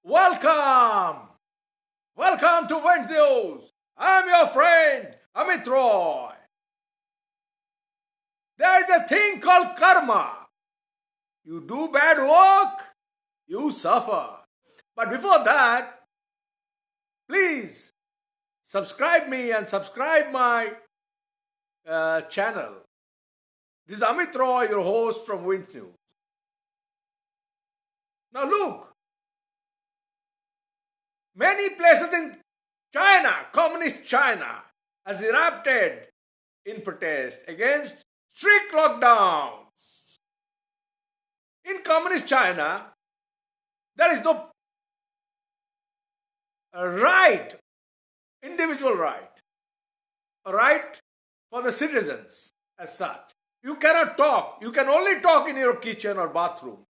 Welcome! Welcome to Wednesdays. I'm your friend, Amit Roy. There is a thing called karma. You do bad work, you suffer. But before that, please subscribe me and subscribe my channel. This is Amit Roy, your host from Wind News. Now look, many places in China, communist China, has erupted in protest against strict lockdowns. In communist China, there is no right, individual right, a right for the citizens as such. You cannot talk. You can only talk in your kitchen or bathroom.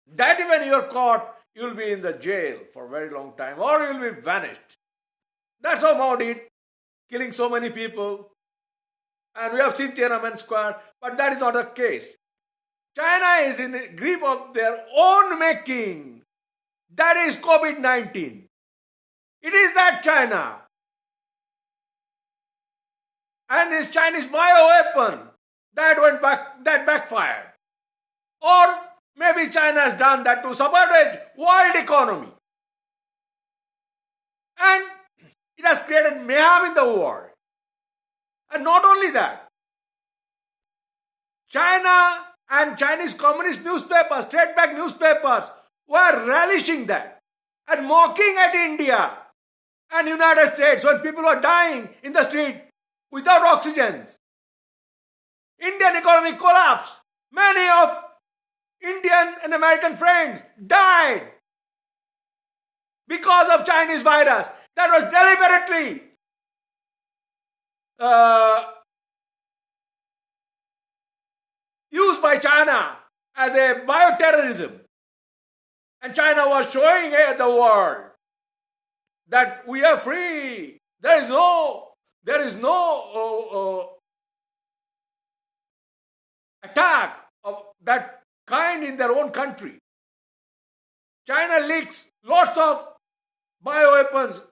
That even you are caught, you will be in the jail for a very long time or you will be vanished. That's how Mao did, killing so many people. And we have seen Tiananmen Square, but that is not the case. China is in the grip of their own making. That is COVID-19. It is that China. And this Chinese bioweapon that backfired. Or maybe China has done that to sabotage world economy. And it has created mayhem in the world. And not only that, China and Chinese communist newspapers, state-backed newspapers, were relishing that and mocking at India and United States when people were dying in the street without oxygen. Indian economy collapsed. Many of Indian and American friends died because of Chinese virus that was deliberately used by China as a bioterrorism. And China was showing the world that we are free. There is no attack of that kind in their own country. China leaks lots of bioweapons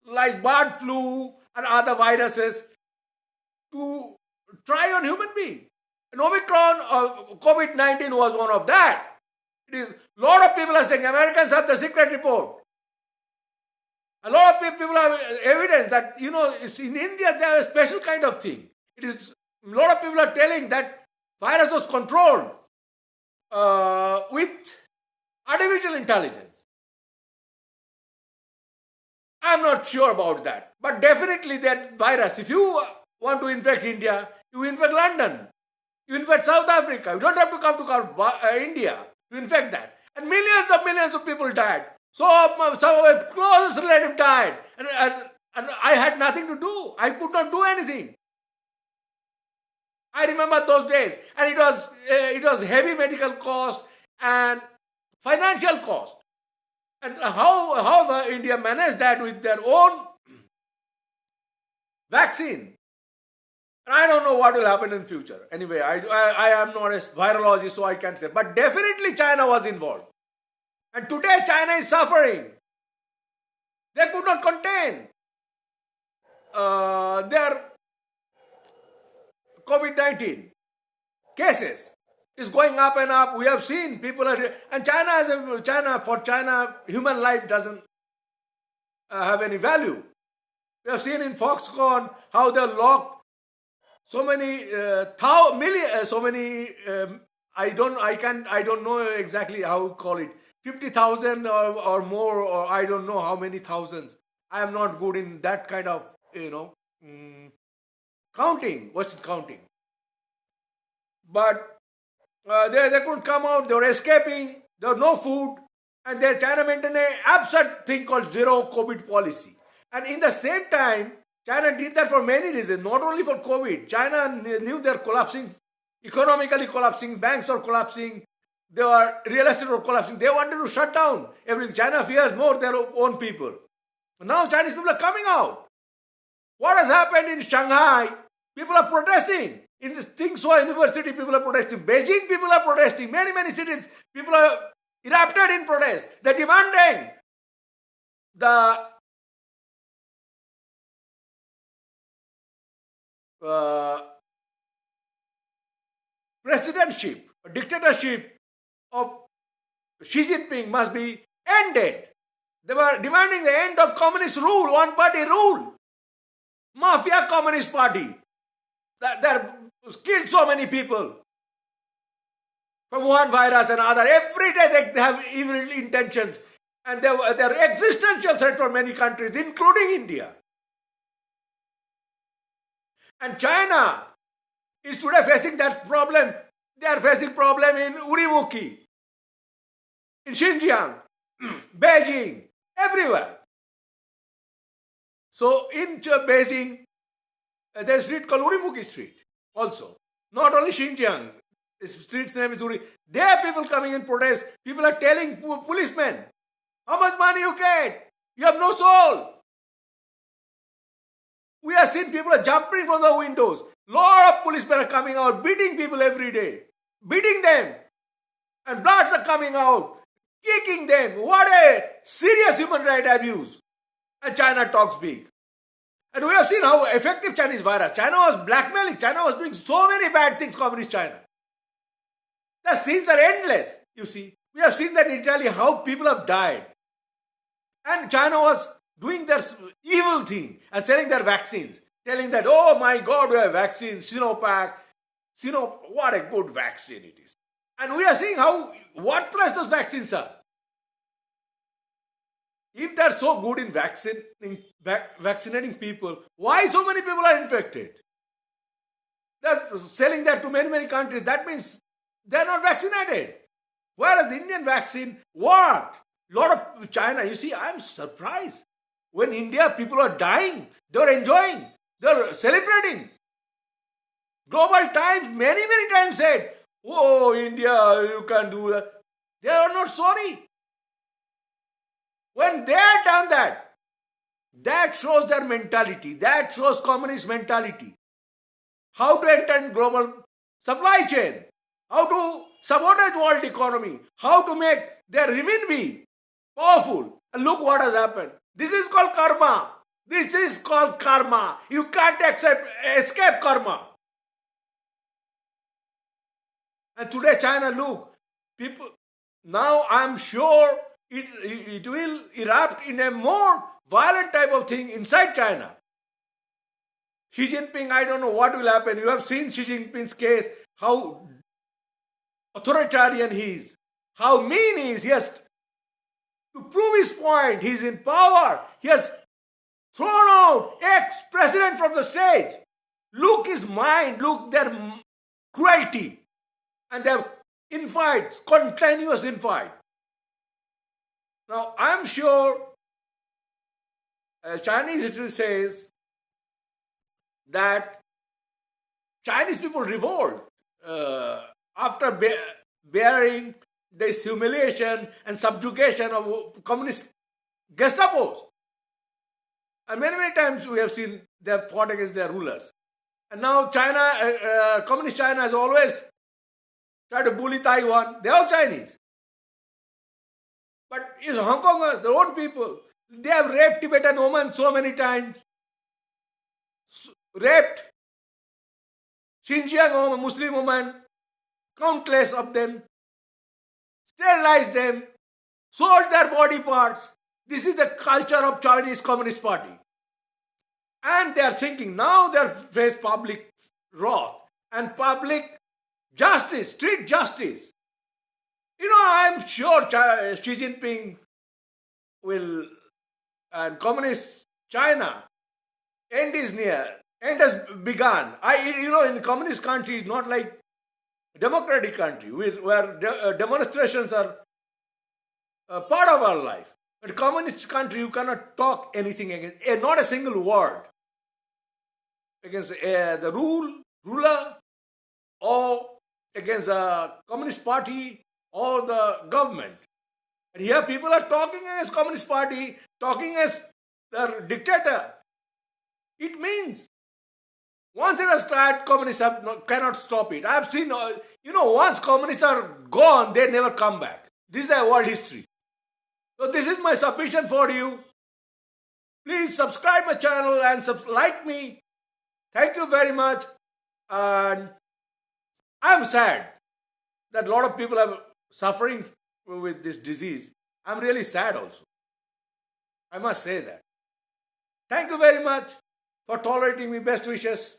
like bird flu and other viruses to try on human beings. And Omicron or COVID-19 was one of that. It is a lot of people are saying Americans have the secret report. A lot of people have evidence that, it's in India they have a special kind of thing. A lot of people are telling that virus was controlled with artificial intelligence. I'm not sure about that. But definitely that virus, if you want to infect India, you infect London, you infect South Africa. You don't have to come to India to infect that. And millions of people died. So some of my closest relatives died. And I had nothing to do. I could not do anything. I remember those days. And it was heavy medical cost and financial cost. And how India managed that with their own vaccine. And I don't know what will happen in the future. Anyway, I am not a virologist, so I can't say. But definitely China was involved. And today China is suffering. They could not contain their COVID-19 cases. It's going up and up. We have seen people and for China, human life doesn't have any value. We have seen in Foxconn how they locked so many I don't know exactly how to call it, 50,000 or more, or I don't know how many thousands. I am not good in that kind of counting. What's it counting? But they couldn't come out. They were escaping. There was no food, and China maintained an absurd thing called zero COVID policy. And in the same time, China did that for many reasons, not only for COVID. China knew they're collapsing, economically collapsing, banks are collapsing, real estate were collapsing. They wanted to shut down everything. China fears more their own people. Now Chinese people are coming out. What has happened in Shanghai? People are protesting. In the Tsinghua University, people are protesting. Beijing, people are protesting. Many cities, people are erupted in protest. They're demanding the uh, presidentship, dictatorship of Xi Jinping must be ended. They were demanding the end of communist rule, one party rule. Mafia Communist Party. They have killed so many people from one virus and another. Every day they have evil intentions. And they are existential threat for many countries, including India. And China is today facing that problem. They are facing problem in Urimukhi, in Xinjiang, Beijing, everywhere. So in Beijing, there is a street called Urimukhi Street also. Not only Xinjiang, the street's name is Uri. There are people coming in protest. People are telling policemen, how much money you get? You have no soul. We have seen people are jumping from the windows. Lot of policemen are coming out, beating people every day. Beating them. And bloods are coming out. Kicking them. What a serious human right abuse. And China talks big. And we have seen how effective Chinese virus. China was blackmailing. China was doing so many bad things, communist China. The scenes are endless, you see. We have seen that in Italy, how people have died. And China was doing their evil thing and selling their vaccines. Telling that, oh my God, we have vaccines, Sinovac. What a good vaccine it is. And we are seeing how worthless those vaccines are. If they are so good in vaccinating people, why so many people are infected? They are selling that to many countries. That means they are not vaccinated. Whereas the Indian vaccine worked. Lot of China, you see, I am surprised. When India, people are dying, they are enjoying, they are celebrating. Global Times many times said, oh, India, you can't do that. They are not sorry. When they have done that, that shows their mentality. That shows communist mentality. How to enter in global supply chain. How to sabotage world economy. How to make their renminbi powerful. And look what has happened. This is called karma. This is called karma. You can't escape karma. And today China, look, people, now I'm sure it will erupt in a more violent type of thing inside China. Xi Jinping, I don't know what will happen. You have seen Xi Jinping's case, how authoritarian he is, how mean he is. He has to prove his point. He is in power. He has thrown out ex-president from the stage. Look his mind, look their cruelty. And their infights, continuous infight. Now, I am sure Chinese history says that Chinese people revolt after bearing this humiliation and subjugation of communist Gestapos. And many times we have seen they have fought against their rulers. And now China, communist China has always tried to bully Taiwan. They are all Chinese. But in Hong Kongers, their own people, they have raped Tibetan women so many times. Raped Xinjiang women, Muslim women, countless of them. Sterilized them. Sold their body parts. This is the culture of Chinese Communist Party. And they are thinking, now they face public wrath and public justice, street justice. You know, I am sure Xi Jinping will, and communist China, end is near, end has begun. In communist countries, not like democratic country, where demonstrations are part of our life. But communist country, you cannot talk anything against, not a single word against the ruler, or against the Communist Party or the government. And here people are talking against Communist Party, talking as the dictator. It means once it has started, communists cannot stop it. I have seen, once communists are gone, they never come back. This is a world history. So this is my submission for you. Please subscribe my channel and like me. Thank you very much. And I'm sad that a lot of people are suffering with this disease. I'm really sad also. I must say that. Thank you very much for tolerating me. Best wishes.